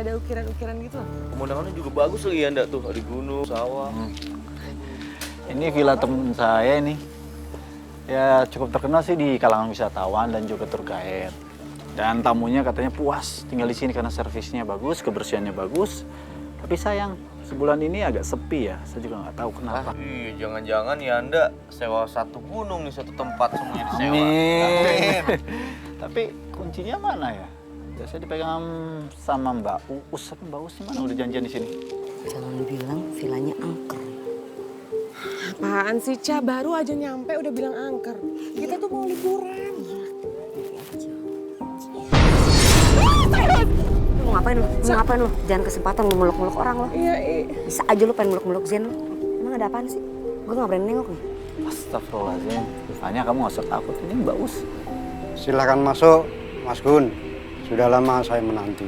kayak ada ukiran-ukiran gitu. Pemandangannya juga bagus lagi ya, Ndak tuh. Ada gunung, sawah. Ini villa temen saya ini. Ya cukup terkenal sih di kalangan wisatawan dan juga tour guide. Dan tamunya katanya puas tinggal di sini karena servisnya bagus, kebersihannya bagus. Tapi sayang, sebulan ini agak sepi ya. Saya juga nggak tahu kenapa. Ih, jangan-jangan ya Anda sewa satu gunung nih, satu tempat semuanya disewa. Amin. Tapi kuncinya mana ya? Biasanya dipegang sama Mbak Uus. Mbak Uus mana udah janjian di sini? Jangan bilang villanya angker. Apaan sih, Ca? Baru aja nyampe udah bilang angker. Kita tuh mau liburan. Lu mau ngapain lu? Mau ngapain lu? Jangan kesempatan lu meluk-meluk orang lu. Iya, Bisa aja lu pengen meluk-meluk Zen lu. Emang ada apaan sih? Gue gak berani nengok nih. Astagfirullahaladzim. Rupanya kamu nggak usah takut. Ini Mbak Uus. Silakan masuk, Mas Gun. Sudah lama saya menanti.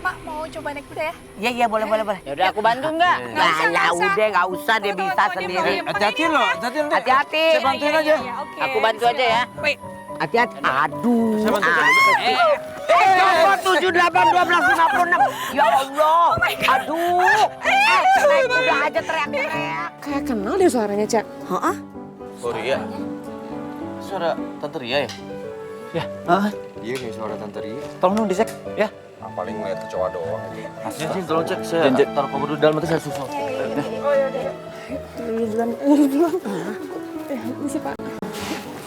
Pak, mau coba naik kuda ya? Iya, boleh. Ya udah aku bantu nggak? Nggak usah, nggak usah. Udah nggak usah, dia Tunggu, bisa tunggu, dia sendiri. mau Hati-hati loh, Hati-hati. Saya bantuin aja. Iya, oke. Aku bantu aja ya. Wait. Hati-hati. Aduh. Saya bantu. Coba 7, 8, 12, 56. Ya Allah. Aduh. Naik kuda aja teriak-teriak. kayak kenal deh suaranya, Ca. Hah? Oh Ria. Suara Tante Ria ya? Ya, Iya kayak suara Tante Ria. tolong dong dicek ya. Paling ngeliat kecoa doang. Hasilnya sih tolong cek, saya taruh kamu dulu dalam, nanti saya susul. Dulu duluan. Misi, Pak.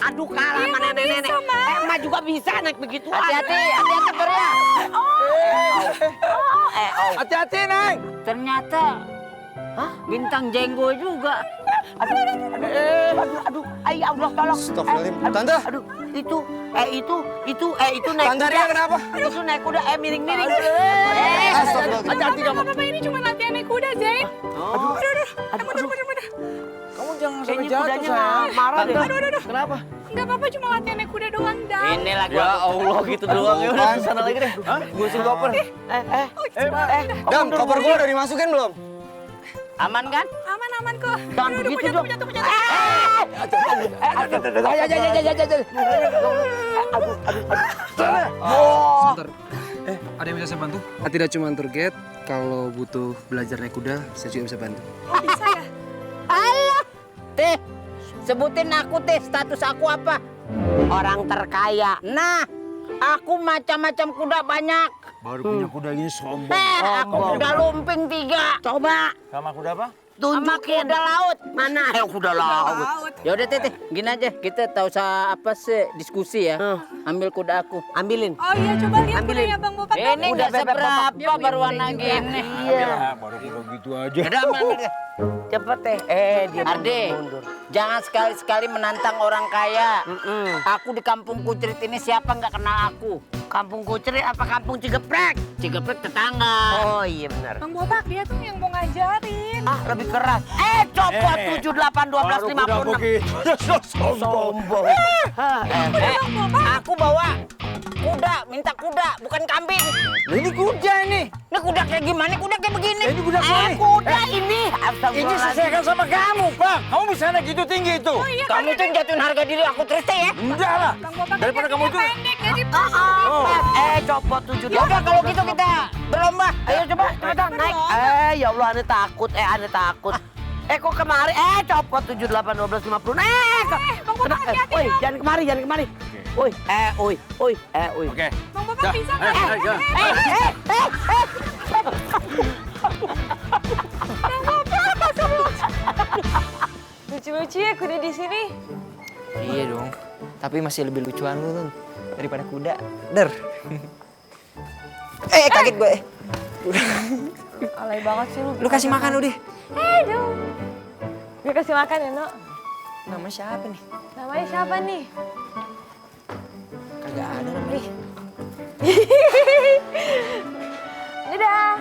Aduh kalah sama nenek-nenek. Emak juga bisa naik begitu. Hati-hati Pur ya. Hati-hati, Neng. Ternyata bintang jenggo juga. Aduh, ay Allah tolong. Astagfirullahaladzim. Tante. Aduh, itu naik Tante kuda. Ria kenapa? Itu naik kuda, miring-miring. Astagfirullahaladzim. Hati-hati kamu. Apa ini cuma latihan naik kuda, Zain? Aduh. Kamu jangan sampai Kayaknya jatuh, kudanya sayang. marah deh. Kenapa? Enggak apa-apa, cuma latihan naik kuda doang, Dam. Ini lagi. Ya Allah, gitu doang. Ya udah, sana lagi deh. Gusin koper. Dam, Koper gua udah dimasukin belum? Aman kan? Aman kok. Jangan begitu dong. Jatuh. Sebentar. Ada yang bisa saya bantu? Tidak cuma tour guide, kalau butuh belajar naik kuda, saya juga bisa bantu. Oh, bisa ya? Alah, Teh, sebutin aku Teh, status aku apa? Orang terkaya. Nah, aku macam-macam kuda banyak. Baru punya kuda gini sombong. Aku kuda lumping 3. Coba. Sama kuda apa? Sama kuda laut. Mana? Kuda laut. Ya udah Teh, gini aja. Kita tahu apa sih diskusi ya. Ambil kuda aku. Ambilin. Oh iya, coba lihat kudanya Bang Bopak. Ini nggak seberapa baru warna gini. Iya. Baru kuda gitu aja. Udah ambil deh. Cepet Teh. Dia Arde, jangan sekali-sekali menantang orang kaya. Aku di kampung Kucrit ini siapa nggak kenal aku? Kampung Kucrit apa kampung Cigeprek? Cigeprek tetangga. Oh iya benar. Bang Bopak, dia tuh yang mau ngajarin. Lebih keras. Copot 7, 8, 12, 56. Sombong. Aku bawa kuda, minta kuda, bukan kambing. Ini kuda ini. Ini kuda kayak gimana? Kuda kayak begini. Ini kuda kayak ini. Kuda ini. Ini sesuaikan sama kamu, Bang. Kamu bisa naik gitu tinggi itu. Oh iya, Kamu tuh jatuhin harga diri aku Triste ya? Enggak lah. Bang Bopak Daripada kamu itu. pendek, jadi Copot 7. Ya udah kalau gitu kita berlomba. Ayo coba, cepetan naik. Ya Allah, ane takut. Ane takut. Kok kemari? Copot 7, 8, 12, 50. Bang Bopak hati-hati Woi, dong. jangan kemari. Woi, Oke. Bang Bopak bisa nggak? Lucu-lucu ya kuda di sini. Iya dong, tapi masih lebih lucuan lu Tun, daripada kuda. Der. Kaget gue. Alay banget sih lu. Lu kasih makan udah. Dong. Gue kasih makan ya, No. Nama siapa nih? Namanya siapa nih? Kagak ada namanya. Dadah.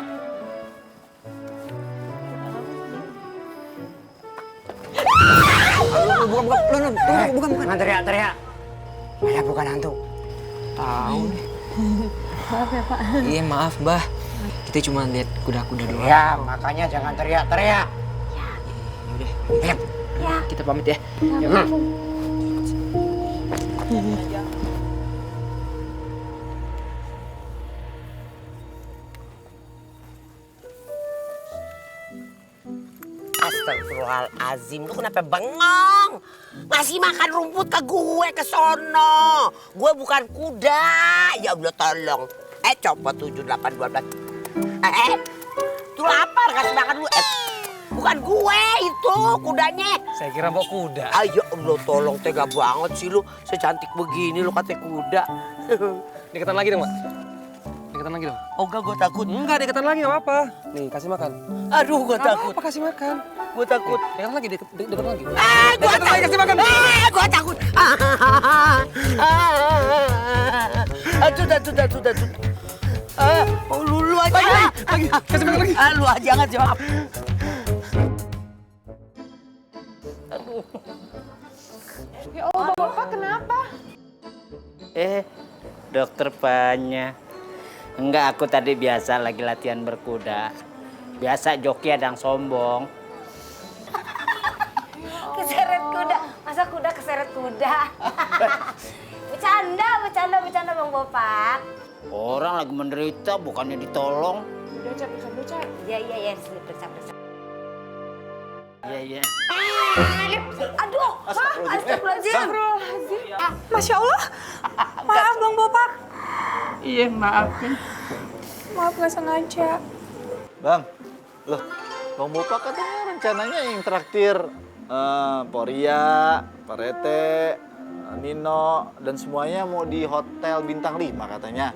bukan. Teriak. Saya bukan hantu. Tahu nih. Maaf ya Pak. Iya maaf Mbah. Kita cuma lihat kuda-kuda doang. Ya, makanya jangan teriak-teriak. Udah. Ya. Kita pamit ya. Astagfirullahalazim. Lu kenapa bengong? Ngasih makan rumput ke gue ke sono. Gue bukan kuda. Ya Allah tolong. Copot 7, 8, 12. Tuh lapar kasih makan dulu. Bukan gue itu kudanya. Saya kira bawa kuda. Ayo Allah tolong tega banget sih lu. Secantik begini lu katanya kuda. Deketan lagi dong, Mbak. Deketan lagi dong. Oh enggak, gue takut. Enggak, deketan lagi nggak apa-apa. Nih, kasih makan. Aduh, gue Nggak takut. apa kasih makan. Gue takut. Deketan lagi, deketan lagi. Gue takut. Kasih makan. Gue takut. Sudah. Lu aja. Lagi, kasih makan lagi. Lu aja jangan jawab. Ya Allah, Bapak kenapa? Dokter Panya. Enggak, aku tadi biasa lagi latihan berkuda. Biasa joki ada yang sombong. Keseret kuda. Masa kuda keseret kuda? Bercanda Bang Bopak. Orang lagi menderita bukannya ditolong. Udah, Cap, bisa. Iya, periksa. Iya. Aduh, astagfirullahaladzim. Masya Allah. Maaf Bang Bopak. Iya, maafin. Maaf nggak sengaja. Bang, loh, Bang Bopak katanya rencananya yang traktir Poria, Pak Rete, Nino, dan semuanya mau di hotel bintang 5 katanya.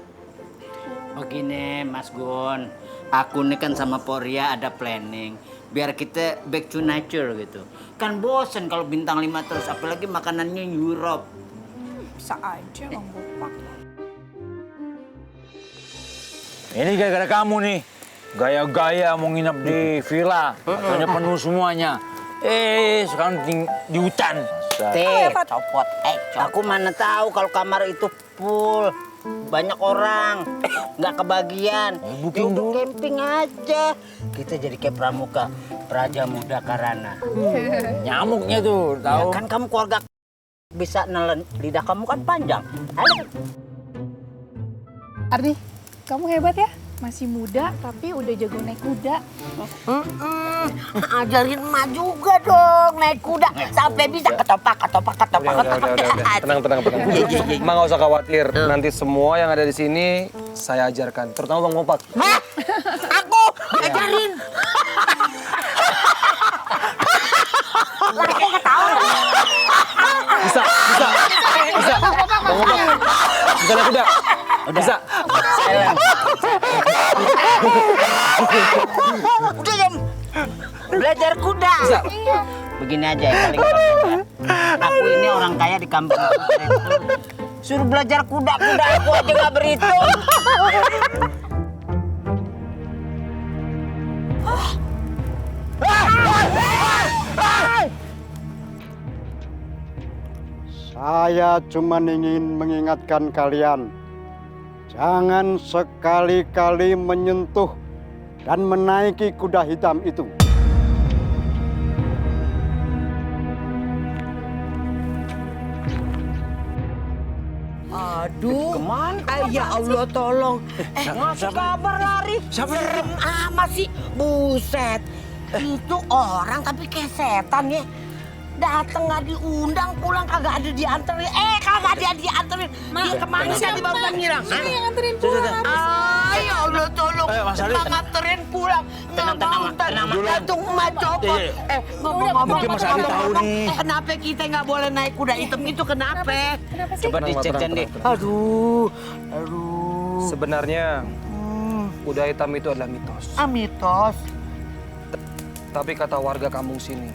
Begini Mas Gun, aku nih kan sama Poria ada planning. Biar kita back to nature gitu. Kan bosen kalau bintang 5 terus, apalagi makanannya Europe. Bisa aja Bang Bopak. Ini gara-gara kamu nih. Gaya-gaya mau nginep di villa. Katanya penuh semuanya. Sekarang di hutan. Copot. Aku mana tahu kalau kamar itu full. Banyak orang. Nggak kebagian. Booking dulu. Camping aja. Kita jadi kayak pramuka. Praja Muda Karana. Nyamuknya tuh, Ya tahu? kan kamu keluarga bisa nelen. Lidah kamu kan panjang. Ayo. Ardi, kamu hebat ya. Masih muda tapi udah jago naik kuda. Ajarin emak juga dong naik kuda. Sampai bisa ketopak. Udah. Tenang. Emang nggak usah khawatir. Nanti semua yang ada di sini saya ajarkan. Terutama Bang Bopak. Hah? Aku ajarin. Aku ketawa. Bisa. Bang Bopak. Bisa naik kuda. Bisa. Udah jam belajar kuda. Bisa. Begini aja ya paling gampang. Aku ini orang kaya di kampung Kucrit. Suruh belajar kuda aku aja nggak berhitung. Saya cuma ingin mengingatkan kalian, jangan sekali-kali menyentuh dan menaiki kuda hitam itu. Aduh, kemana? Ya Allah tolong. Ngasih kabar lari. Serem amat sih. Buset. Itu orang tapi kayak setan ya. Dateng nggak diundang, pulang kagak ada dianterin. Kagak ada dianterin. Dia kemana sih di barusan ngirang? Siapa yang nganterin pulang? Ya Allah tolong. Mas Ali. Nganterin pulang. Tenang. Jantung emak copot. Ngomong-ngomong. Mungkin Mas Ali tahu nih. Kenapa kita nggak boleh naik kuda hitam itu kenapa? Kenapa sih? Coba dicek deh. Aduh. Sebenarnya kuda hitam itu adalah mitos. Mitos. Tapi kata warga kampung sini,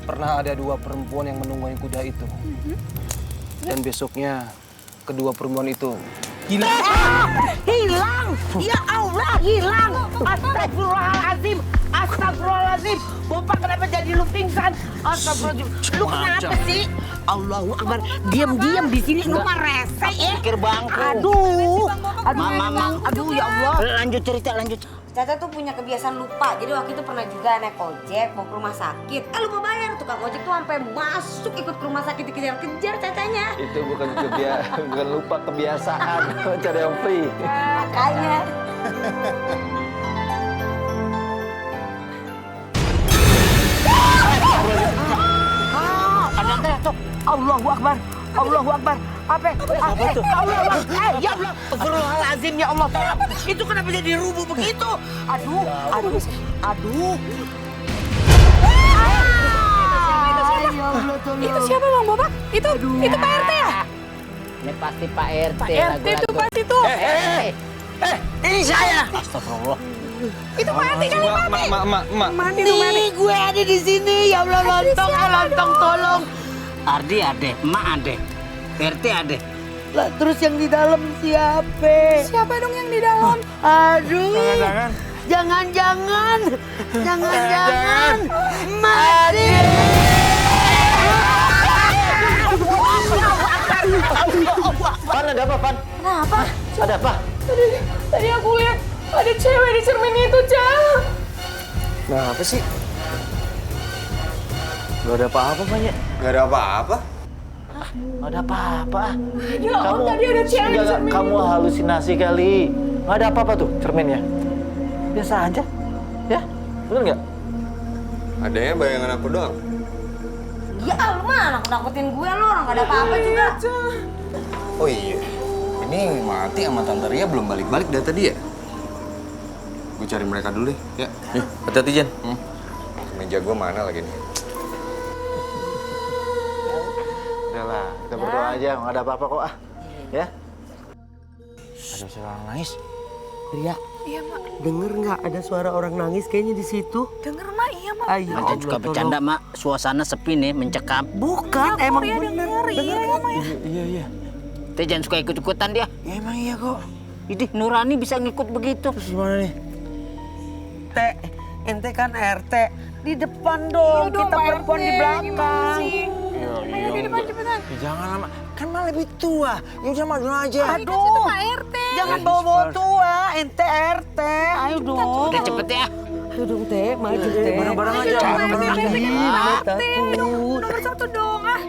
pernah ada 2 perempuan yang menunggangi kuda itu. Dan besoknya kedua perempuan itu hilang. Hilang! Ya Allah, hilang! Astagfirullahaladzim! Bapak kenapa jadi lu pingsan? Astagfirullahaladzim! Lu kenapa sih? Allahu Akbar. Diam-diam di sini lu mah rese ya. Pikir bangku. Aduh ya Allah. Lanjut cerita. Caca tuh punya kebiasaan lupa. Jadi waktu itu pernah juga naik ojek mau ke rumah sakit. Lupa bayar. Tukang ojek tuh sampai masuk ikut ke rumah sakit dikejar-kejar Cacanya. Itu bukan lupa kebiasaan, cari yang free. masuk. Allahu Akbar. Allahu Akbar. Apa? Allah. Ya Allah. Astagfirullahaladzim ya Allah. Tolong. Itu kenapa jadi rubuh begitu? Aduh. Itu siapa Bang Bobak? Itu Pak RT ya? Ini pasti Pak RT. Pak RT itu pasti tuh. Ini saya. Astagfirullah. Itu Pak RT kali Mak. mandi tuh mandi. Nih gue ada di sini. Ya Allah, lontong tolong. Ardi ade, emak ade, RT ade. Lah terus yang di dalam siapa? Siapa dong yang di dalam? Aduh. Jangan. Mati. Pan, ada apa, Pan? Kenapa? Ada apa? Tadi aku lihat ada cewek di cermin itu, Cang. Nah, apa sih? Gak ada apa-apa, Pan, ya? Gak ada apa-apa. Gak ada apa-apa. Ya Allah, tadi ada cewek di cermin. Kamu halusinasi kali. Gak ada apa-apa tuh cerminnya. Biasa aja. Ya, bener nggak? Adanya bayangan aku doang. Ya lu mah nakut-nakutin gue lo, orang gak ada apa-apa juga. Oh iya, ini Mati sama Tante Ria belum balik-balik dari tadi ya? Gue cari mereka dulu deh, ya. Hati-hati, Jen. Meja gue mana lagi nih? Udahlah, kita berdoa aja. Nggak ada apa-apa kok, ah. Ya? Ada suara orang nangis. Ria, Iya, Mak. denger nggak ada suara orang nangis kayaknya di situ? Denger, Mak. Iya, Mak. Ayo, Jangan suka bercanda, Mak. Suasana sepi nih, mencekam. Bukan, emang Iya, bener. denger. Iya, ya, Mak. Iya. Teh jangan suka ikut-ikutan dia. Ya emang iya kok. Idih, Nurani bisa ngikut begitu. Terus gimana nih? Teh, ente kan RT. Di depan dong, Iya dong, kita Pak perempuan RT, di gimana belakang. sih? Ayo di depan cepetan. Ya jangan lama. Kan malah lebih tua. Ya udah maju aja. Aduh, Pak RT. jangan bawa-bawa tua, ente RT. Ayo dong. Udah cepet ya. Ayo dong, Teh, maju, Teh. Bareng-bareng aja. Ih, takut. Nomor 1 dong, ah.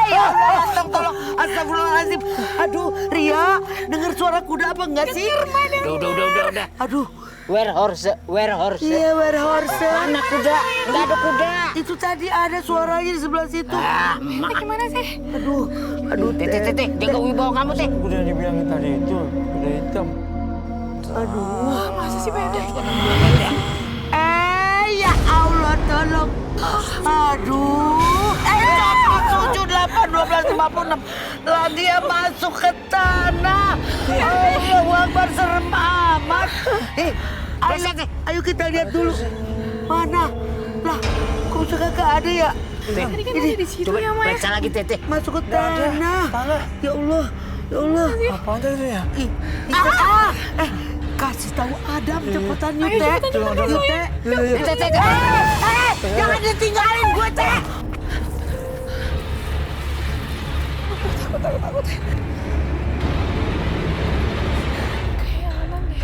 Ya Allah, tolong. Astagfirullahaladzim. Aduh, Ria, dengar suara kuda apa enggak sih? Udah. Aduh, Where horse? iya, where horse? Mana kuda? Nggak ada kuda. Itu tadi ada suaranya di sebelah situ. Ini gimana sih? Aduh, Teh, jaga wibawa kamu, Teh. Udah dibilangin tadi itu. Udah hitam. Masa sih beda? Ya Allah, tolong. Aduh. 7, 8, 12, 56. Lah dia masuk ke tanah. Allahu Akbar, serem amat. Ayo kita lihat dulu. Mana? Lah, kok suka gak ada ya? Tadi kan ada di situ Coba ya, Mak. periksa lagi, Teh. Masuk ke tanah. Ya Allah, ya Allah. Apaan itu ya? Kasih tahu Adam cepetan yuk, Ayo, Teh. cepetan, Yuk, Teh. Teh. Jangan ditinggalin gue, Teh. Takut. Kayak aman deh.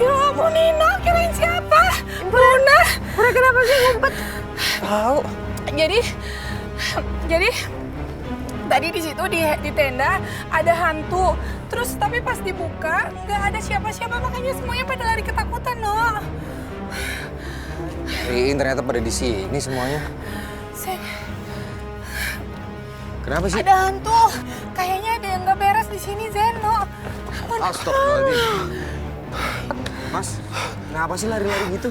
Ya ampun, Nina, kirain siapa? Bruna. Bruna kenapa sih ngumpet? Tahu. Jadi tadi di situ di tenda ada hantu. Terus tapi pas dibuka nggak ada siapa-siapa, makanya semuanya pada lari ketakutan, no. Riin ternyata pada di sini semuanya. Kenapa sih? Ada hantu. Kayaknya ada yang nggak beres di sini, Zeno. Astagfirullahaladzim. Mas, kenapa sih lari-lari gitu?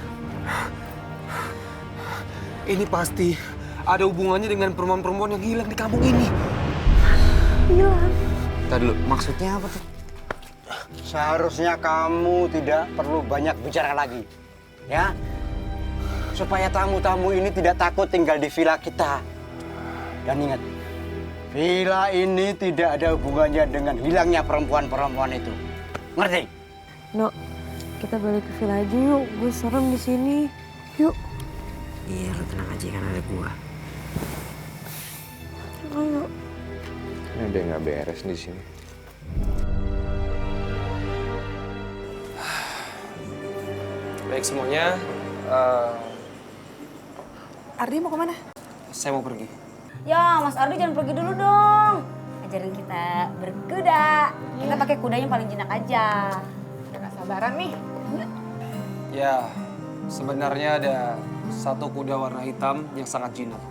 Ini pasti ada hubungannya dengan perempuan-perempuan yang hilang di kampung ini. Hilang. Tadi dulu, maksudnya apa tuh? Seharusnya kamu tidak perlu banyak bicara lagi. Ya? Supaya tamu-tamu ini tidak takut tinggal di villa kita. Dan ingat, villa ini tidak ada hubungannya dengan hilangnya perempuan-perempuan itu. Ngerti? No, kita balik ke villa aja yuk. Gue serem di sini. Yuk. Iya, lu tenang aja kan ada gua. Ayo. Ini udah nggak beres di sini. Baik semuanya, Ardi mau kemana? saya mau pergi. Ya, Mas Ardi jangan pergi dulu dong. ngajarin kita berkuda. Kita pakai kuda yang paling jinak aja. Udah gak sabaran nih. Ya, sebenarnya ada satu kuda warna hitam yang sangat jinak.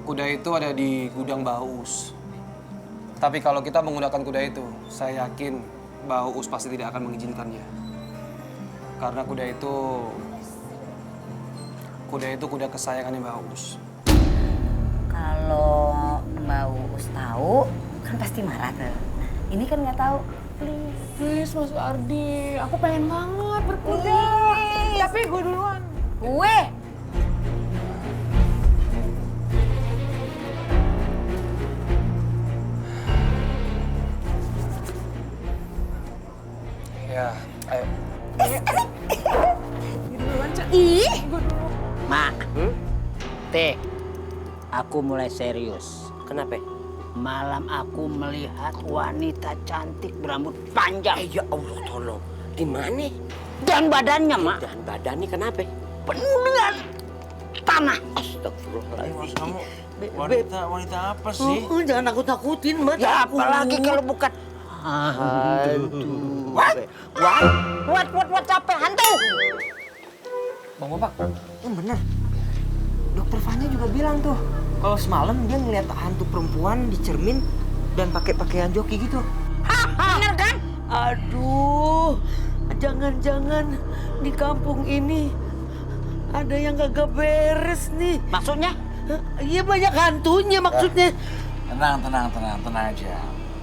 Kuda itu ada di gudang Mbah Uus. Tapi kalau kita menggunakan kuda itu, saya yakin Mbah Uus pasti tidak akan mengizinkannya. Karena kuda itu kuda kesayangannya Mbah Uus. Kalau Mbak Uus tahu, kan pasti marah tuh. Ini kan nggak tahu. Please Mas Ardi, aku pengen banget berkuda. Tapi gue duluan. Gue. Ya, ayo. Ih. Mak, Teh, aku mulai serius. Kenapa? Malam aku melihat wanita cantik berambut panjang. Ya Allah tolong. Di mana? Dan badannya, Mak, Dan badannya kenapa? penuh dengan tanah. Astagfirullahaladzim. Wanita apa sih? Jangan takut-takutin, Mak. Ya apalagi kalau bukan hantu. What capek hantu? Bang Bapak, bener. Dokter Fanya juga bilang tuh, kalau semalam dia ngeliat hantu perempuan di cermin dan pakai pakaian joki gitu. Bener kan? Aduh, jangan-jangan di kampung ini ada yang kagak beres nih. Maksudnya? Iya banyak hantunya maksudnya. Tenang aja.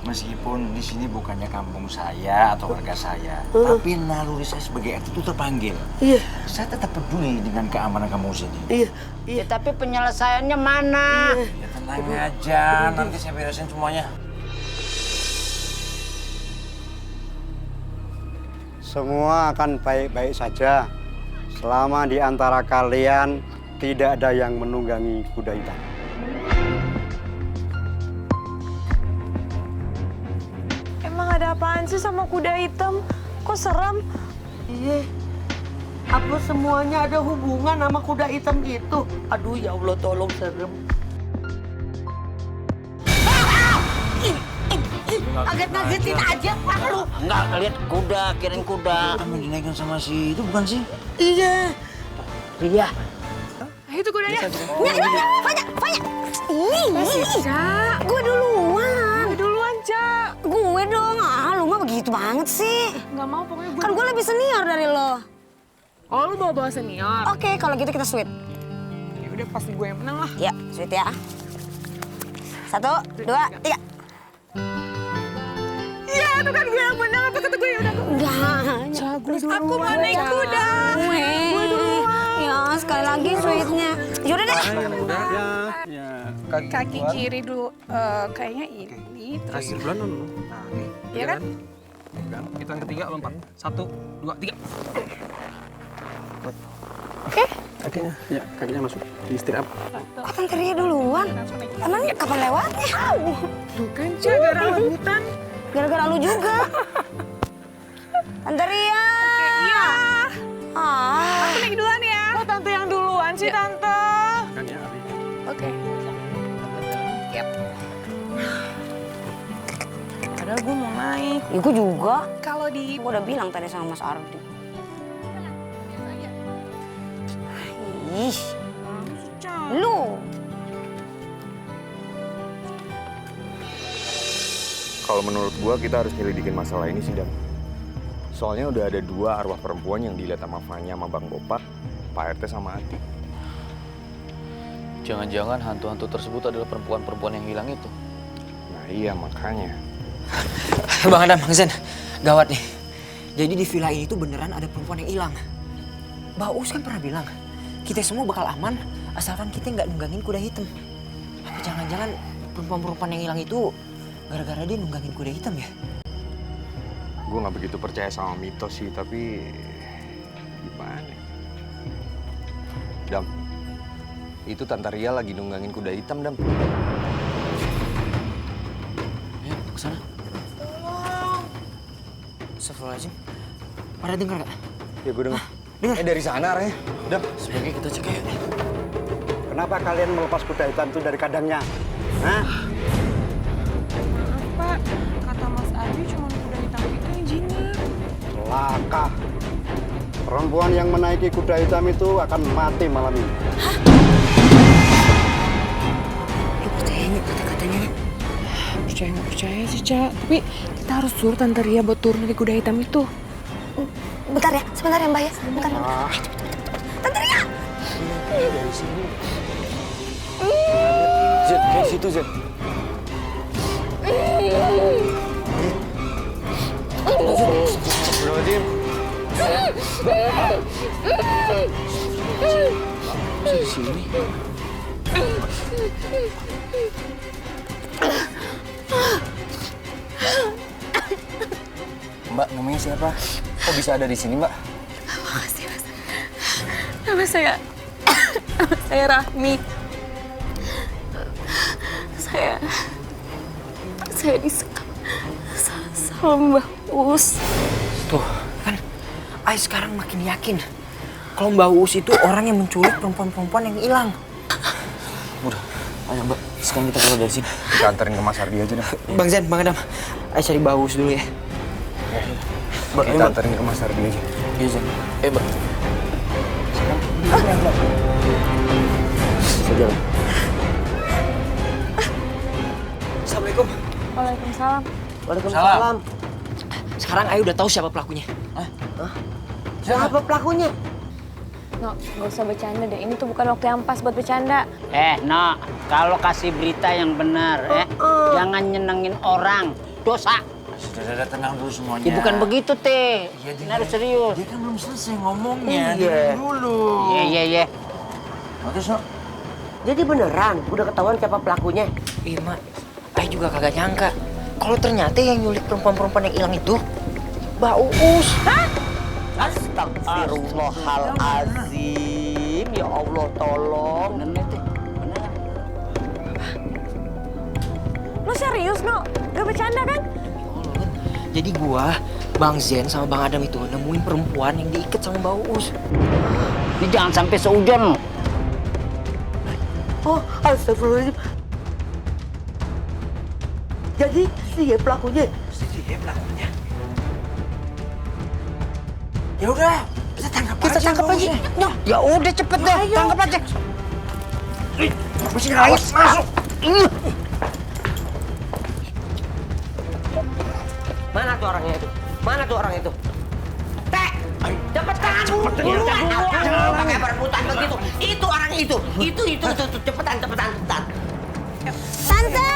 Meskipun di sini bukannya kampung saya atau warga saya, tapi naluri saya sebagai RT itu terpanggil. Iya. Saya tetap peduli dengan keamanan kamu sini. Iya. Ya, tapi penyelesaiannya mana? Ya tenang aja, nanti saya beresin semuanya. Semua akan baik-baik saja selama di antara kalian tidak ada yang menunggangi kuda hitam. Emang ada apaan sih sama kuda hitam? Kok serem? Iya. Apa semuanya ada hubungan sama kuda hitam itu? Aduh ya Allah tolong serem. Ngaget-ngagetin aja Pak lu. Enggak lihat kuda, kirain kuda. Kamu dinaikin sama si itu bukan sih? Iya. Iya. Itu kudanya. Fanya. Gue duluan. Gue duluan, Cak. Gue dong. Lu mah begitu banget sih. Nggak mau, pokoknya gue. Kan gue lebih senior dari lo. Oh, lu bawa senior. Oke, kalau gitu kita sweet. Ya udah pasti gue yang menang lah. Ya, sweet ya. 1, 2, 3. Iya, itu kan gue yang menang. Apa kata gue ya udah? Enggak. Aku mau naik kuda. Gue duluan. Ya, sekali lagi sweetnya. Yaudah deh. Kaki kiri dulu. Kayaknya ini. Terus. Kaki duluan dulu. Nah, nih. Iya kan? Hitungan ketiga lompat. 1, 2, 3. Oke. Kakinya masuk di strap. Kok Tante Ria duluan? Emangnya kapan lewatnya? Tuh kan, Cak, gara rebutan. Gara-gara lu juga. Tante Ria. Iya. Ah. Aku naik duluan ya. Kok Tante yang duluan sih, Tante? Oke. Yap. Padahal gue mau naik. Ya gue juga. Kalau di... Gue udah bilang tadi sama Mas Ardi. Ih. Lu. Kalau menurut gua kita harus nyelidikin masalah ini sih, Dan. Soalnya udah ada 2 arwah perempuan yang dilihat sama Fanya sama Bang Bopak, Pak RT sama Ati. Jangan-jangan hantu-hantu tersebut adalah perempuan-perempuan yang hilang itu. Nah iya makanya. Bang Adam, Bang Zen, gawat nih. Jadi di villa ini tuh beneran ada perempuan yang hilang. Mbak Us kan pernah bilang, kita semua bakal aman asalkan kita nggak nunggangin kuda hitam. Apa jangan-jangan perempuan-perempuan yang hilang itu gara-gara dia nunggangin kuda hitam ya? Gue nggak begitu percaya sama mitos sih, tapi gimana? Dam, itu Tante Ria lagi nunggangin kuda hitam, Dam. Ayo, kesana. Astagfirullahaladzim. Pada dengar gak? Ya gue dengar. Dengar. Dari sana arahnya. Dam, Sebaiknya kita cek ya. Kenapa kalian melepas kuda hitam itu dari kandangnya? Hah? celaka. Perempuan yang menaiki kuda hitam itu akan mati malam ini. Lu percaya nggak kata-katanya? Percaya nggak percaya sih, Ca. Tapi kita harus suruh Tante Ria buat turun dari kuda hitam itu. Bentar ya, sebentar ya Mbak ya. Bentar. Tante Ria! Dari sini. Zed, kayak situ, Zed. Astagfirullahaladzim. Di sini. Mbak, namanya siapa? Kok bisa ada di sini, Mbak? Makasih, Mas. Nama saya Rahmi. Saya disekap sama Mbak Uus. Tuh, kan Ai sekarang makin yakin kalau Mbak Uus itu orang yang menculik perempuan-perempuan yang hilang. Udah, ayo Mbak, sekarang kita keluar dari sini. Kita anterin ke Mas Ardi aja dah. Bang Zen, Bang Adam, Ai cari Mbak Uus dulu ya. Mbak, kita anterin ke Mas Ardi aja. Iya Zen, Mbak. Saja. Assalamualaikum. Waalaikumsalam. Waalaikumsalam. Sekarang Ai udah tahu siapa pelakunya. Siapa pelakunya? No, gak usah bercanda deh. Ini tuh bukan waktu yang pas buat bercanda. No, kalau kasih berita yang benar, jangan nyenengin orang. Dosa. Sudah tenang dulu semuanya. Ya bukan begitu, Teh. Iya, Ini harus serius. Dia kan belum selesai ngomongnya. Iya. Dulu. Iya. Oke, Sok. Jadi beneran udah ketahuan siapa pelakunya? Iya, Mak. Ai juga kagak nyangka kalau ternyata yang nyulik perempuan-perempuan yang hilang itu Mbak Uus. Hah? Astagfirullahalazim. Ya Allah, tolong. Bener, Teh. Bener. Lo serius, No? Gak bercanda kan? Jadi gua, Bang Zen sama Bang Adam itu nemuin perempuan yang diikat sama Mbak Uus. Ini jangan sampai seujung. Oh, astagfirullahaladzim. Jadi dia pelakunya? Dia pelakunya. Ya udah, kita tangkap aja. No, ya udah cepet deh, tangkap aja. Mesti awas masuk. Mana tuh orangnya itu? Mana tuh orang itu? Teh, cepetan buru. Jangan pakai perebutan begitu. Itu orang itu. Itu cepetan. Tante!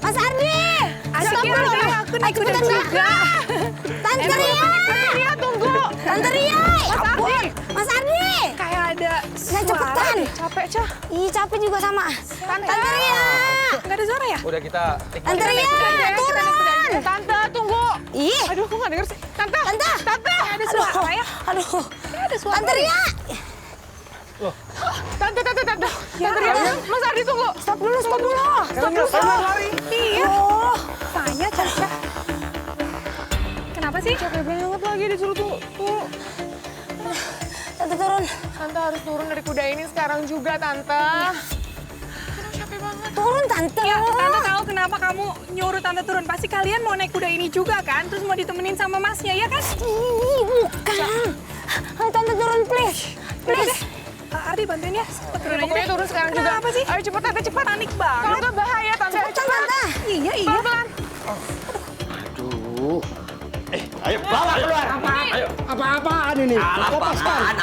Mas Ardi! Stop dulu! Ayo cepetan juga! Tante Ria! Tunggu! Tante Ria! Mas Ardi! Kayak ada Nah, cepetan! Capek, Cah. Ih, capek juga sama. Tante Ria! Gak ada suara ya? Udah kita Tante Ria! Turun! Tante, tunggu! Ih! Aduh, aku gak denger sih. Tante! Tante! Ada suara ya? Aduh! Ada suara. Tante Ria! Tante. Tante Ria, Mas Ardi tunggu. Stop dulu! Iya. Saya, Caca. Kenapa sih? Capek banget lagi disuruh tunggu. Tante turun. Tante harus turun dari kuda ini sekarang juga, Tante. Aduh, capek banget. Turun, Tante. Ya, Tante tahu kenapa kamu nyuruh Tante turun. Pasti kalian mau naik kuda ini juga kan? Terus mau ditemenin sama masnya, ya kan? Ih, bukan. Ayo, Tante turun, please. Please. Ardi bantuin ya. Turun aja Pokoknya deh. turun sekarang juga. Kenapa sih? Ayo cepet, Tante, cepat. Panik banget. Kalau nggak bahaya, Tante. Cepetan, Tante. Iya. Pelan-pelan. Ayo bawa keluar. Ayo. Apa-apaan ini? Lepaskan.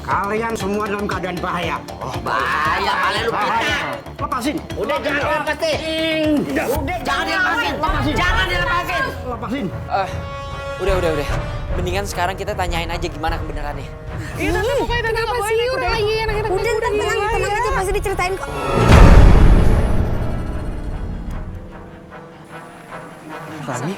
Kalian semua dalam keadaan bahaya. Bahaya, kalian lu kita. Lepasin. Udah jangan dilepasin. Udah jangan dilepasin. Lepasin. Udah. Mendingan sekarang kita tanyain aja gimana kebenarannya. Iya, Tante, pokoknya Tante nggak boleh naik kuda ini. Udah, tenang aja. Pasti diceritain kok. Rami?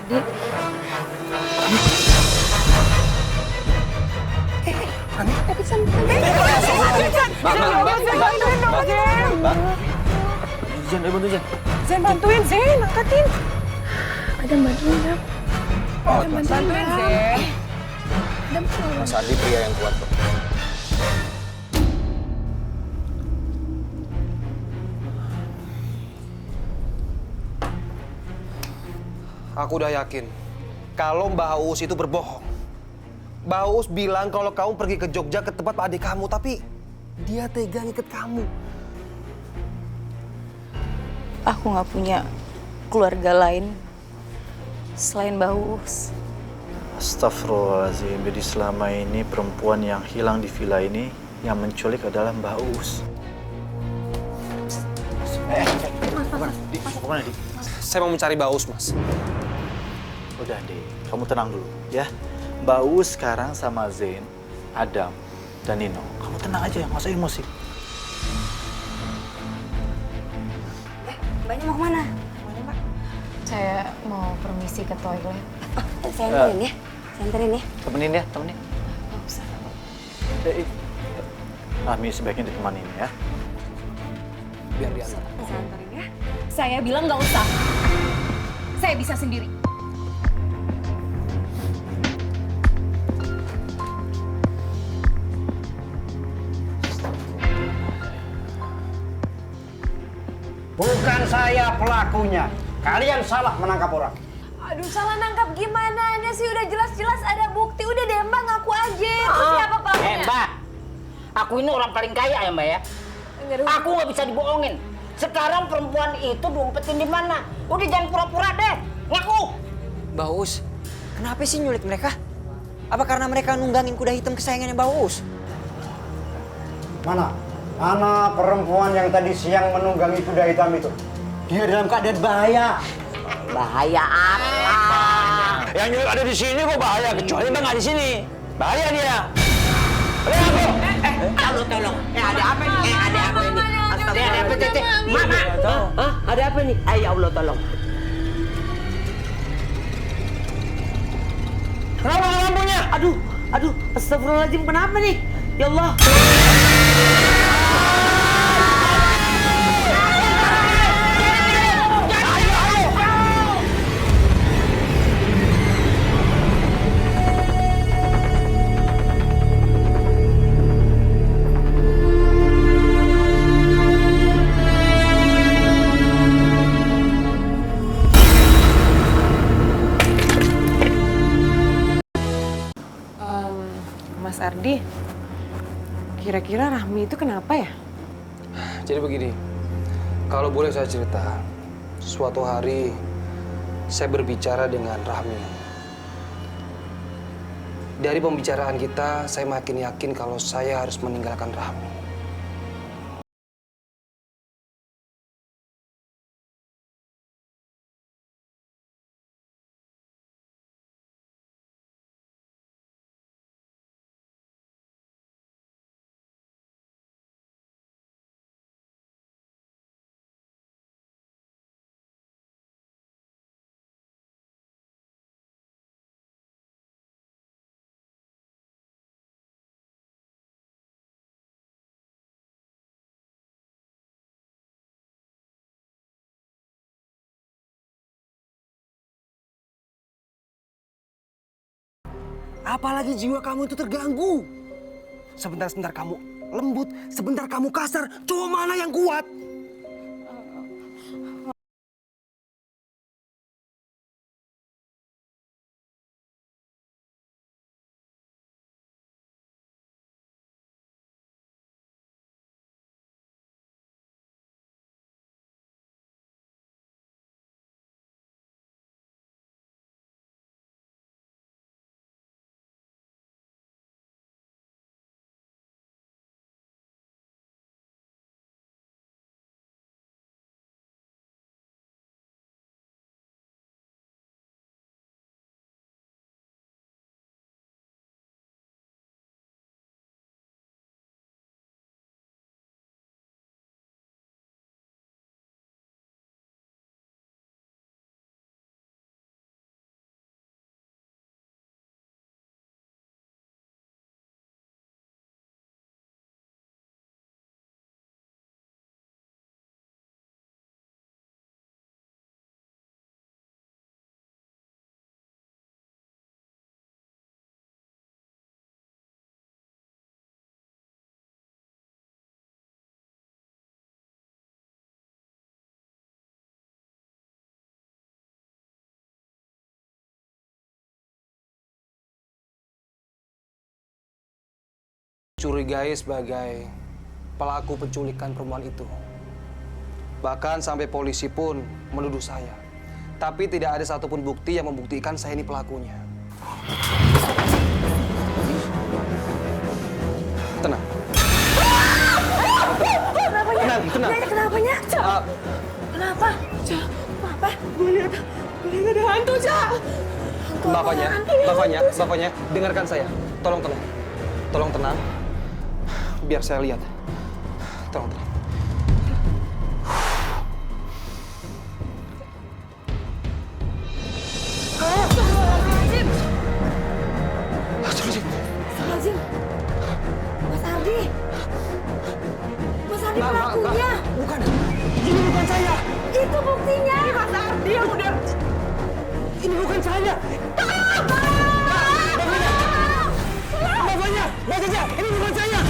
Zen, bantu Zen. Zen, bantuin, Zen, angkatin. Adam bantuin, Adam. Bantuin, Zen. Mas Ardi pria yang kuat kok. Aku udah yakin kalau Mbak Uus itu berbohong. Mbak Uus bilang kalau kamu pergi ke Jogja ke tempat adik kamu, tapi dia tega ngikat kamu. Aku nggak punya keluarga lain selain Mbak Uus. Astagfirullahaladzim, jadi selama ini perempuan yang hilang di villa ini yang menculik adalah Mbak Uus. Kemana, Di? Saya mau mencari Mbak Uus, Mas. Udah, Di. Kamu tenang dulu, ya. Mbak Uus sekarang sama Zain, Adam, dan Nino. Kamu tenang aja, nggak usah emosi. Mbaknya mau kemana? Saya mau permisi ke toilet. Saya anterin ya. Saya anterin ya. Temenin ya, temenin. Nggak usah. Rahmi sebaiknya ditemanin ya. Biar dia antar. Saya anterin ya. Saya bilang nggak usah. Saya bisa sendiri. Bukan saya pelakunya. Kalian salah menangkap orang. Aduh, salah nangkap gimana? Sih udah jelas-jelas ada bukti. Udah deh Mbak, ngaku aja. Terus siapa pelakunya? Mbak, aku ini orang paling kaya ya Mbak ya. Aku nggak bisa dibohongin. Sekarang perempuan itu diumpetin di mana? Udah jangan pura-pura deh, ngaku. Mbak Uus, kenapa sih nyulik mereka? Apa karena mereka nunggangin kuda hitam kesayangannya Mbak Uus? Mana? Mana perempuan yang tadi siang menunggangi kuda hitam itu? Dia dalam keadaan bahaya. Bahaya apa? Yang nyulik ada di sini kok bahaya, kecuali Mbak nggak di sini. Bahaya dia. Tolong. Ada apa nih? Ada apa ini? Astaga, ada apa Tete? Mama. Hah? Ada apa nih? Ya Allah, tolong. Kenapa lampunya? Aduh, astagfirullahaladzim, kenapa nih? Ya Allah. Mas Ardi, kira-kira Rahmi itu kenapa ya? Jadi begini, kalau boleh saya cerita, suatu hari saya berbicara dengan Rahmi. Dari pembicaraan kita, saya makin yakin kalau saya harus meninggalkan Rahmi. Apalagi jiwa kamu itu terganggu. Sebentar-sebentar kamu lembut, sebentar kamu kasar. Cowok mana yang kuat? curigai sebagai pelaku penculikan perempuan itu. Bahkan sampai polisi pun menuduh saya. Tapi tidak ada satupun bukti yang membuktikan saya ini pelakunya. Tenang. Tenang. Kenapanya? Kenapa? Kenapa? Gue lihat ada hantu, Cak. Bapaknya, dengarkan saya. Tolong tenang. Biar saya lihat. Tolong tenang. Astagfirullahaladzim. Mas Ardi. Mas Ardi pelakunya. Bukan. Ini bukan saya. Itu buktinya. Ini Mas Ardi yang udah... Ini bukan saya. Bapaknya, ini bukan saya.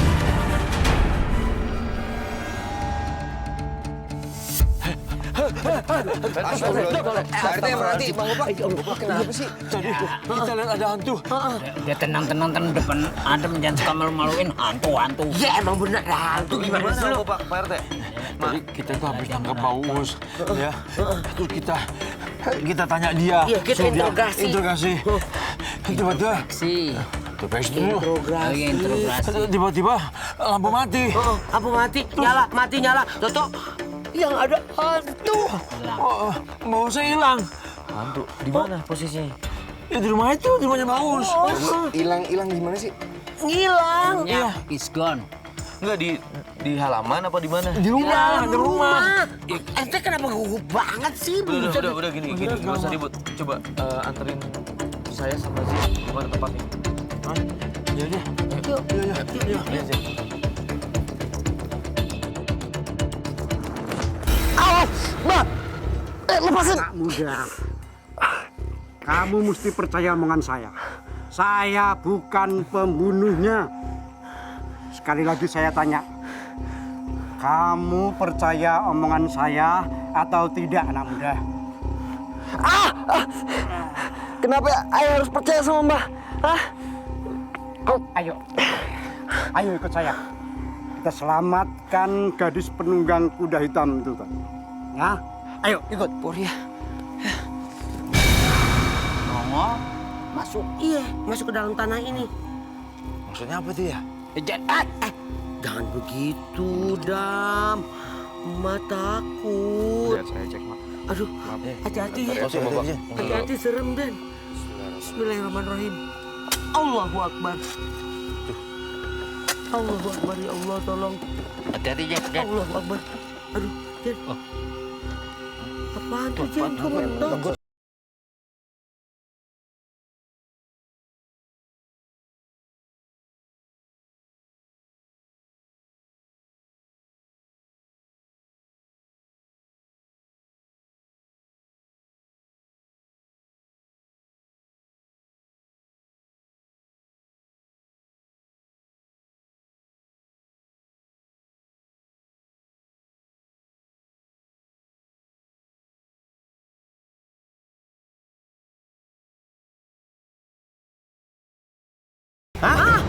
Pak RT berarti, Bang Gopak kenapa sih? Tadi kita lihat ada hantu. Dia tenang depan Adem, jangan suka malu-maluin hantu. Ya emang bener ada hantu gimana sih lu? Pak RT? Tadi kita tuh habis tangkap Baus, ya. Terus kita tanya dia. Iya, kita Suruh dia interogasi. Tiba-tiba tiba-tiba lampu mati. Lampu mati nyala. Toto yang ada hantu. Bausnya hilang. Hantu, di mana posisinya? Ya di rumah itu, di rumahnya Baus. Hilang di mana sih? Ngilang. Iya, is gone. Enggak di halaman apa di mana? Di rumah. Ente kenapa gugup banget sih? Udah gini, nggak usah ribut. Coba anterin saya sama Zee kemana tempatnya. Hah? Ya udah. Yuk. Awas, Mbak! Lepasin! Anak muda, kamu mesti percaya omongan saya. Saya bukan pembunuhnya. Sekali lagi saya tanya, kamu percaya omongan saya atau tidak, anak muda? Kenapa Ayah harus percaya sama Mbah? Ayo ikut saya. Kita selamatkan gadis penunggang kuda hitam itu, Pak. Ya, ayo ikut. Purya. Nongol, masuk ke dalam tanah ini. Maksudnya apa tuh ya? Jangan begitu, Dam. Emak takut. Lihat saya cek, Mak. Aduh, hati-hati ya. Hati-hati, serem, Dan. Bismillahirrahmanirrahim. Allahu Akbar. Allahu Akbar, ya Allah, tolong. Hati-hati, Jen. Allahu Akbar. Aduh, Jen. Apaan tuh, Jen? Kamu mentok.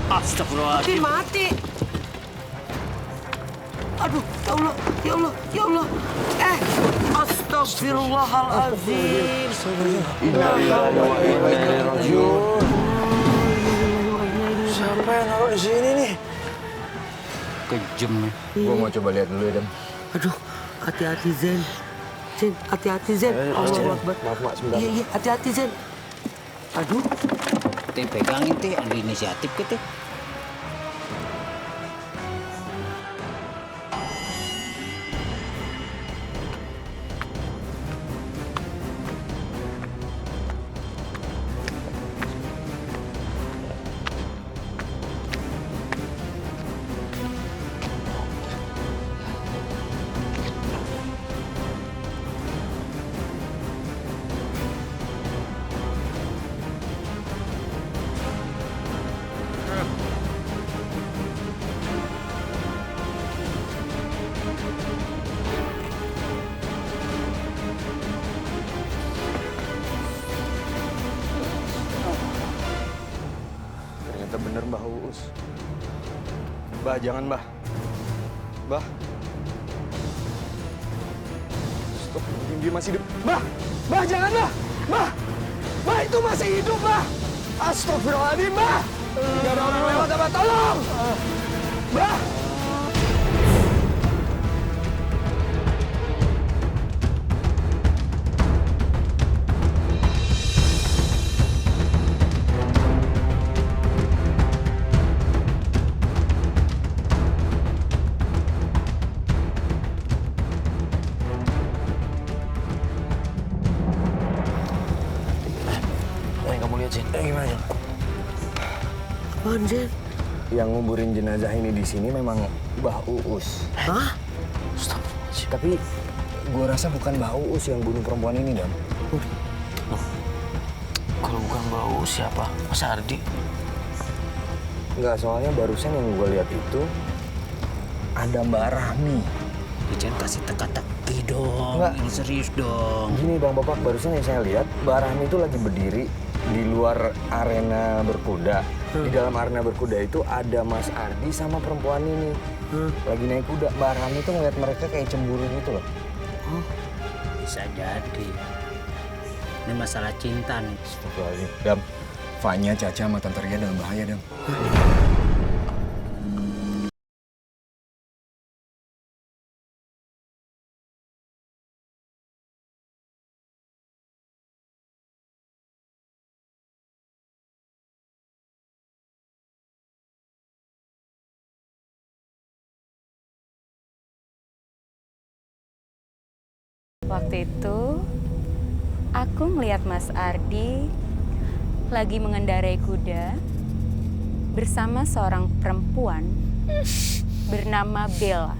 Astagfirullahaladzim. Mati. Aduh, ya Allah. Astagfirullahaladzim. Siapa yang naruh di sini nih? Kejem nih. Gua mau coba lihat dulu ya, Dem. Aduh, hati-hati, Zen. Hati-hati, Zen. Allahu Akbar. Maaf, Mak, sebentar. Iya, hati-hati, Zen. Aduh. Teh pegangin, Teh. Ada inisiatif ke, Teh. Ternyata bener Mbah Uus. Bah, jangan, Bah. Bah. Stop, dia masih hidup. Bah! Bah, jangan, Bah! Bah! Bah, itu masih hidup, Bah! Astagfirullahaladzim, Bah! Gak ada orang lewat, Bah, tolong! Bah! Yang kamu lihat, Jen. Gimana? Apaan, Jen? Yang nguburin jenazah ini di sini memang Mbah Uus. Hah? Stop. Tapi gua rasa bukan Mbah Uus yang bunuh perempuan ini, Dam. Kalau bukan bau siapa? Mas Ardi. Enggak, soalnya barusan yang gua lihat itu ada Mbak Rahmi. Jangan kasih teka-teki dong. Enggak. Ini serius dong. Gini Bang Bapak, barusan yang saya lihat Mbak Rahmi itu lagi berdiri di luar arena berkuda. Di dalam arena berkuda itu ada Mas Ardi sama perempuan ini. Lagi naik kuda. Mbak Rahmi itu ngeliat mereka kayak cemburu gitu loh. Bisa jadi. Ini masalah cinta nih. Astagfirullahaladzim. Dam, Fanya, Caca sama Tante Ria dalam bahaya, Dam. Waktu itu, aku melihat Mas Ardi lagi mengendarai kuda bersama seorang perempuan bernama Bella.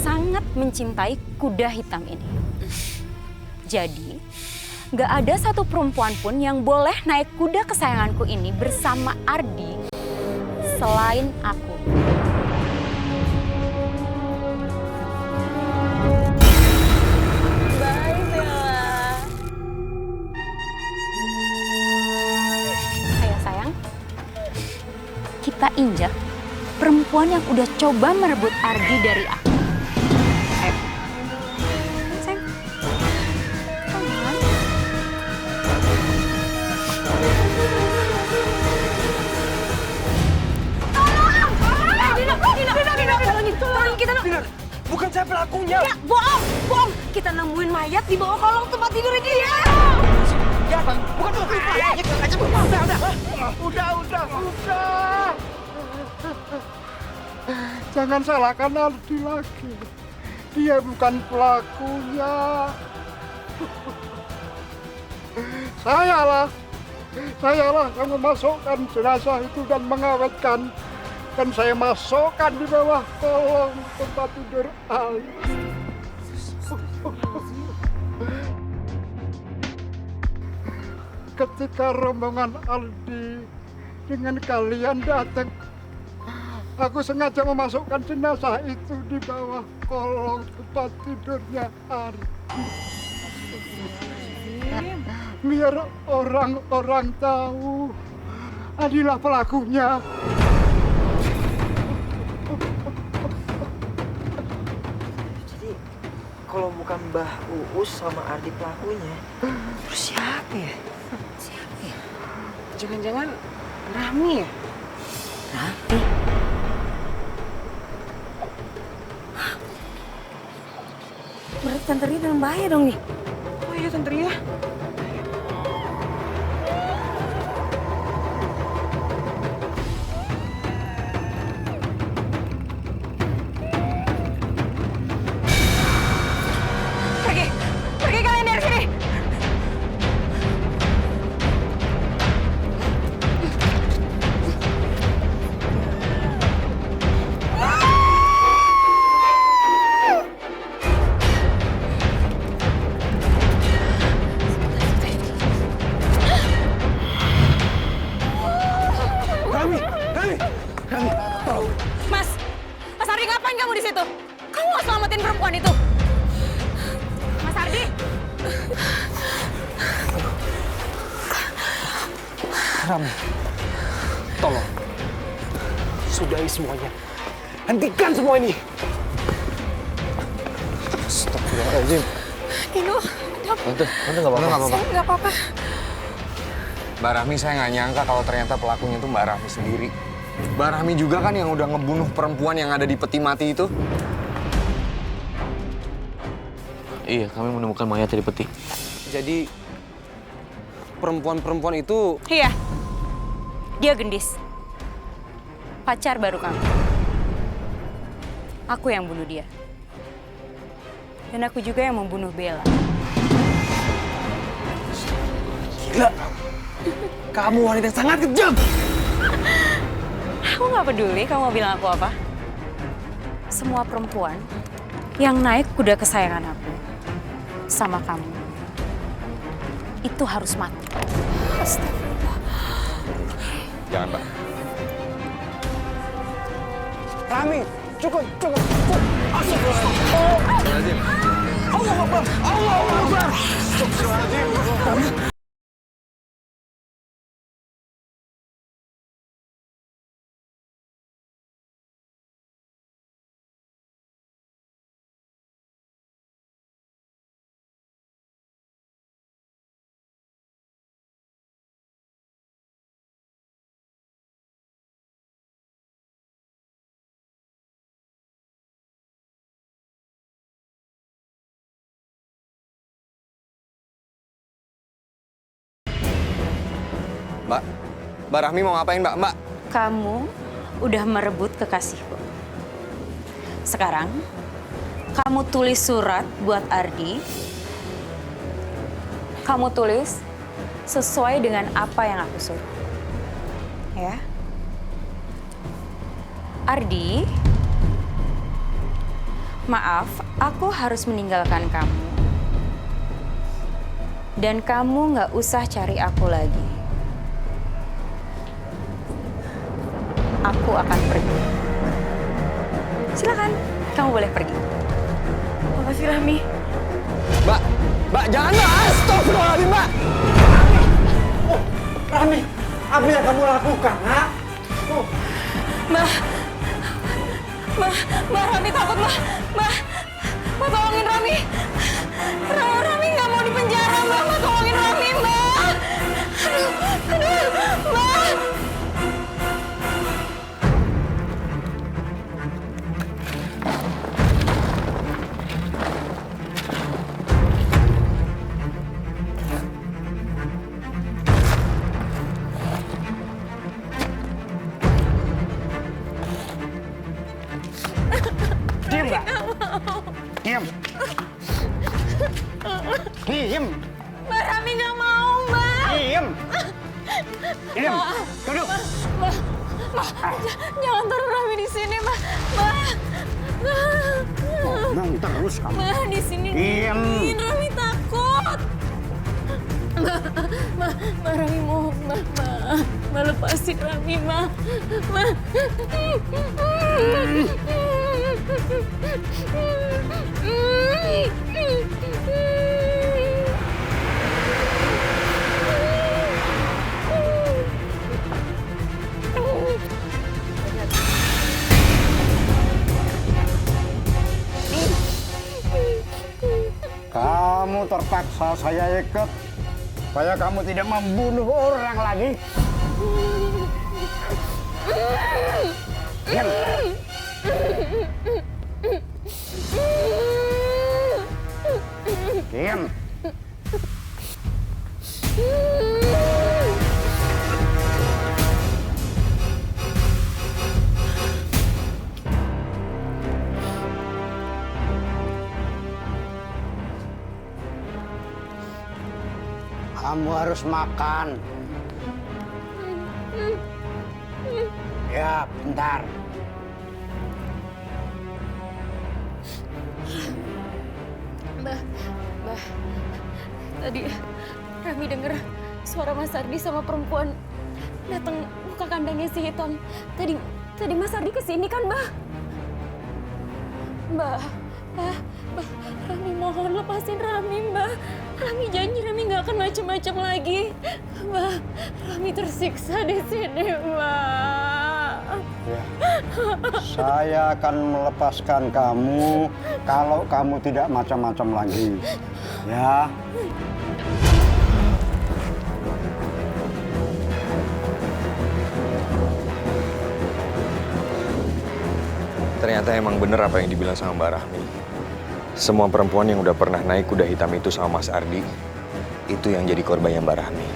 Sangat mencintai kuda hitam ini. Jadi, gak ada satu perempuan pun yang boleh naik kuda kesayanganku ini bersama Ardi selain aku. Bye, Bella. Ayo sayang, kita injak perempuan yang udah coba merebut Ardi dari aku. Tolongin kita, Nok. Bukan saya pelakunya. Ya, bohong, bohong. Kita nemuin mayat di bawah kolong tempat tidur dia. Ya, Bang. Bukan udah. Jangan salahkan Ardi lagi. Dia bukan pelakunya. Sayalah yang memasukkan jenazah itu dan mengawetkan. Dan saya masukkan di bawah kolong tempat tidur Aldi. Ketika rombongan Aldi dengan kalian datang, aku sengaja memasukkan jenazah itu di bawah kolong tempat tidurnya Ardi. Biar orang-orang tahu Adilah pelakunya. Kalau bukan Mbah Uus sama Ardi pelakunya, terus siapa ya? Siapa ya? Jangan-jangan Rahmi ya? Rahmi? Berarti Tante Ria dalam bahaya dong nih. Oh iya Tante Ria. Pergi kalian dari sini. di situ? Kamu nggak selamatin perempuan itu? Mas Ardi? Rami, tolong. Sudahi semuanya. Hentikan semua ini. Astagfirullahaladzim. Nino, Tante nggak apa-apa. saya nggak apa-apa. Mbak Rahmi, saya nggak nyangka kalau ternyata pelakunya itu Mbak Rahmi sendiri. Mbak Rahmi juga kan yang udah ngebunuh perempuan yang ada di peti mati itu. Iya, kami menemukan mayat di peti. Jadi, perempuan-perempuan itu... Iya. Dia gendis. Pacar baru kamu. Aku yang bunuh dia. Dan aku juga yang membunuh Bella. Gila! Kamu wanita yang sangat kejam! Aku nggak peduli kamu mau bilang aku apa. Semua perempuan yang naik kuda kesayangan aku sama kamu itu harus mati. Astagfirullah. Jangan, Mbak. Rami, cukup. Astagfirullahaladzim. Allah Akbar. Astagfirullahaladzim. Mbak Rahmi mau ngapain, Mbak? Kamu udah merebut kekasihku. Sekarang, kamu tulis surat buat Ardi. Kamu tulis sesuai dengan apa yang aku suruh. Ya. Ardi, maaf, aku harus meninggalkan kamu. Dan kamu nggak usah cari aku lagi. Aku akan pergi. Silakan, kamu boleh pergi. Makasih Rami. Mbak, jangan, Mbak! Astagfirullahaladzim, Mbak! Rami, apa yang kamu lakukan, ha? Mbak Rami takut, Mbak. Mbak tolongin Rami. Rami nggak mau di penjara, Mbak. Mbak tolongin Rami, Mbak. Aduh, Mbak. Diam, Mbak. Diam. Diam. Mbak Rami nggak mau, Mbak. Diam. Diam. Duduk. Mbak, jangan taruh Rami di sini, Mbak. Ngomong terus kamu. Mbak, di sini. Diam. Rami takut. Mbak Rami mohon, Mbak lepasin Rami, Mbak. Kamu terpaksa saya ikat supaya kamu tidak membunuh orang lagi. Diam. Diam. Kamu harus makan. Ya, bentar. Mbak, tadi Rami denger suara Mas Ardi sama perempuan datang buka kandangnya si Hiton. Tadi Mas Ardi kesini kan, Mbak? Mbak, Rami mohon lepasin Rami, Mbak. Rami janji Rami nggak akan macam-macam lagi. Mbak, Rami tersiksa di sini, Mbak. Ya. Saya akan melepaskan kamu kalau kamu tidak macam-macam lagi. Ya. Ternyata emang bener apa yang dibilang sama Mbak Rahmi. Semua perempuan yang udah pernah naik kuda hitam itu sama Mas Ardi, itu yang jadi korbannya Mbak Rahmi.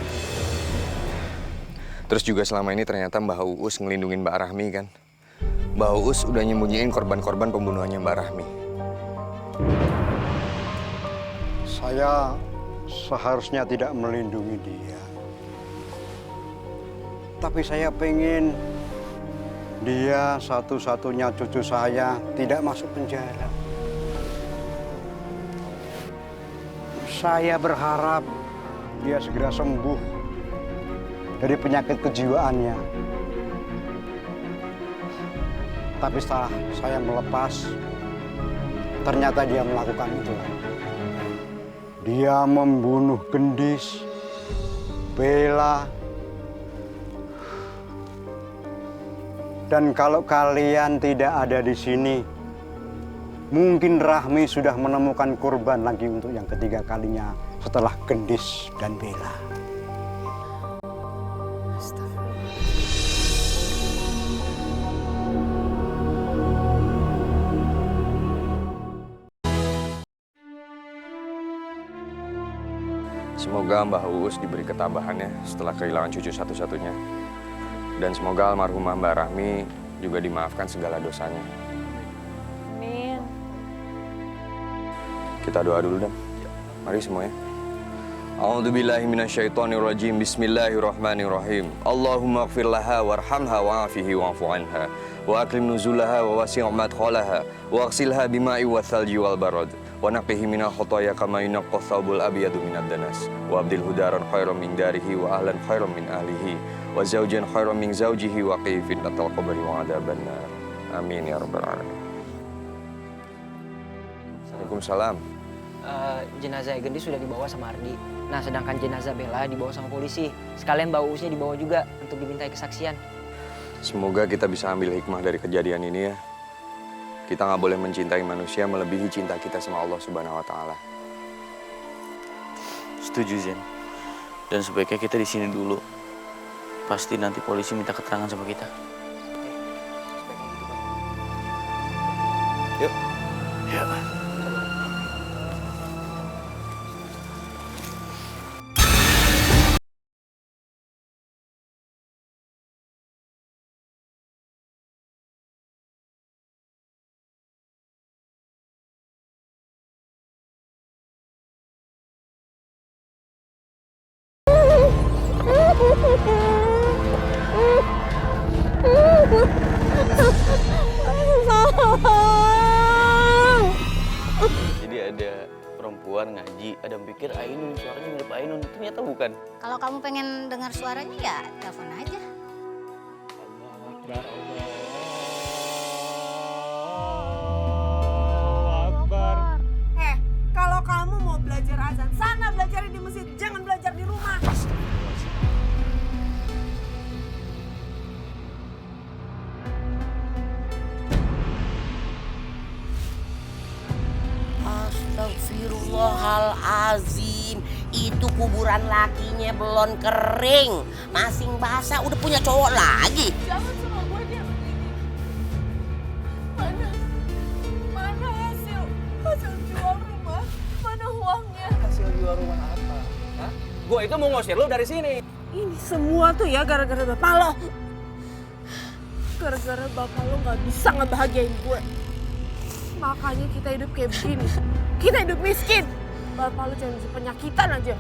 Terus juga selama ini ternyata Mbak Uus ngelindungin Mbak Rahmi kan. Mbak Uus udah nyembunyiin korban-korban pembunuhannya Mbak Rahmi. Saya seharusnya tidak melindungi dia. Tapi saya pengen dia satu-satunya cucu saya tidak masuk penjara. Saya berharap dia segera sembuh dari penyakit kejiwaannya. Tapi setelah saya melepas, ternyata dia melakukan itu. Dia membunuh Gendis, Bella. Dan kalau kalian tidak ada di sini, mungkin Rahmi sudah menemukan korban lagi untuk yang ketiga kalinya setelah Gendis dan Bella. Semoga Mbah Uus diberi ketabahannya setelah kehilangan cucu satu-satunya. Dan semoga almarhumah Mbak Rahmi juga dimaafkan segala dosanya. Amin. Kita doa dulu, Dam. Mari semuanya. A'udzubillahi minasyaitonirrajim. Bismillahirrahmanirrahim. Allahumma ighfir laha warhamha wa'afihi wa'fu anha wa akrim nuzulaha wa wasi' madkhalaha wa aghsilha bima'i wathalji wal barad wa naqihi minal khotoya kama yunaqqa thawbul abyadu minad danas wa abdilhu daran khairan min darihi wa ahlan khairan min ahlihi wa zawjan khairan min zawjihi wa qihi fitnatal qabri wa adzaban nar. Amin ya rabbal alamin. Waalaikumsalam. Jenazah Gendis sudah dibawa sama Ardi. Nah, sedangkan jenazah Bella dibawa sama polisi. Sekalian Mbak Uusnya dibawa juga untuk dimintai kesaksian. Semoga kita bisa ambil hikmah dari kejadian ini ya. Kita nggak boleh mencintai manusia melebihi cinta kita sama Allah Subhanahu wa Ta'ala. Setuju, Zen. Dan sebaiknya kita di sini dulu. Pasti nanti polisi minta keterangan sama kita. Yuk. Ya. Jadi ada perempuan ngaji, ada mikir Ainun, suaranya mirip Ainun, ternyata bukan. Kalau kamu pengen dengar suaranya ya telepon aja. Kalau kamu mau belajar azan, sana belajar di masjid, jangan belajar di rumah. Astagfirullahalazim. Itu kuburan lakinya belum kering, masing basah udah punya cowok lagi. Jangan sama gue dia begini. Mana hasil jual rumah? Mana uangnya? Hasil jual rumah apa? Hah? Gue itu mau ngusir lo dari sini. Ini semua tuh ya gara-gara bapak lo. Gara-gara bapak lo gak bisa ngebahagiain gue. Makanya kita hidup kayak begini. Kita hidup miskin. Bapak lo jangan penyakitan aja.